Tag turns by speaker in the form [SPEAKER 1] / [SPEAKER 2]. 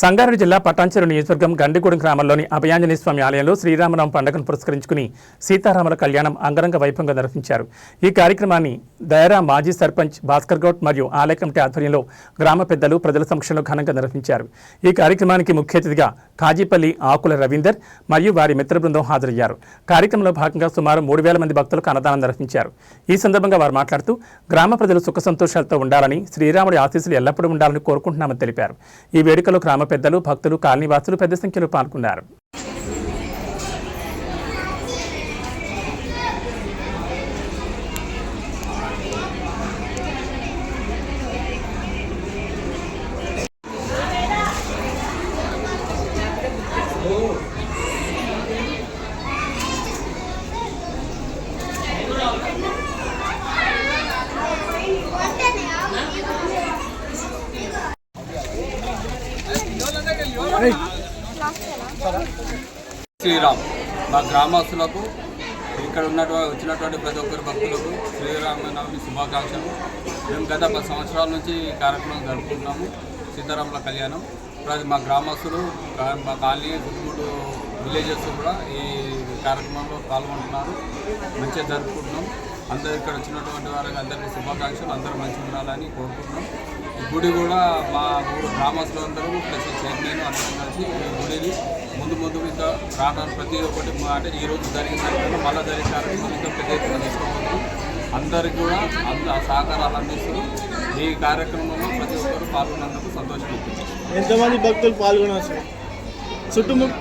[SPEAKER 1] సంగారెడ్డి జిల్లా పటాన్చెరు నియోజకవర్గం గండిగూడెం గ్రామంలోని అభయాంజనేయ స్వామి ఆలయంలో శ్రీరామనవమి పండుగను పురస్కరించుకుని సీతారాముల కళ్యాణం అంగరంగ వైభవంగా నిర్వహించారు. ఈ కార్యక్రమాన్ని దయరా మాజీ సర్పంచ్ భాస్కర్ గౌడ్ మరియు ఆలయ కమిటీ ఆధ్వర్యంలో గ్రామ పెద్దలు ప్రజల సమక్షంలో ఘనంగా నిర్వహించారు. ఈ కార్యక్రమానికి ముఖ్య అతిథిగా కాజీపల్లి ఆకుల రవీందర్ మరియు వారి మిత్ర బృందం హాజరయ్యారు. కార్యక్రమంలో భాగంగా సుమారు 3,000 మంది భక్తులకు అన్నదానం నిర్వహించారు. ఈ సందర్భంగా వారు మాట్లాడుతూ గ్రామ ప్రజలు సుఖ సంతోషాలతో ఉండాలని, శ్రీరాముడి ఆశీస్సులు ఎల్లప్పుడూ ఉండాలని కోరుకుంటున్నామని తెలిపారు. ఈ వేడుకలో గ్రామ పెద్దలు, భక్తులు, కాలనీవాసులు పెద్ద సంఖ్యలో పాల్గొన్నారు.
[SPEAKER 2] శ్రీరామ్ మా గ్రామస్తులకు ఇక్కడ వచ్చినటువంటి ప్రతి ఒక్కరి భక్తులకు శ్రీరామనవమి శుభాకాంక్షలు. మేము గత 10 సంవత్సరాల నుంచి ఈ కార్యక్రమం జరుపుకుంటున్నాము. సీతారాముల కళ్యాణం మా గ్రామస్తులు, మా కాలనీ చుట్టుముట్టు విలేజెస్ కూడా ఈ కార్యక్రమంలో పాల్గొంటున్నారు. మంచిగా జరుపుకుంటున్నాం. అందరూ ఇక్కడ వచ్చినటువంటి వారికి అందరికీ శుభాకాంక్షలు. అందరూ మంచిగా ఉండాలని కోరుకుంటున్నాం. ఈ గుడి కూడా మా ఊరు గ్రామస్తులందరూ ప్లస్ చైర్మన్ అందరూ కలిసి ఈ గుడిని ముందు ఇంకా రావడానికి ప్రతి ఒక్కటి అంటే ఈరోజు జరిగిన కార్యక్రమం మళ్ళీ జరిగిన కార్యక్రమం ఇంకా పెద్ద ఎత్తున తీసుకోవచ్చు. అందరికీ కూడా సహకారాలు అందిస్తూ ఈ కార్యక్రమంలో ప్రతి ఒక్కరు పాల్గొన్నందుకు సంతోషం.
[SPEAKER 3] ఎంతమంది భక్తులు పాల్గొన్నారు?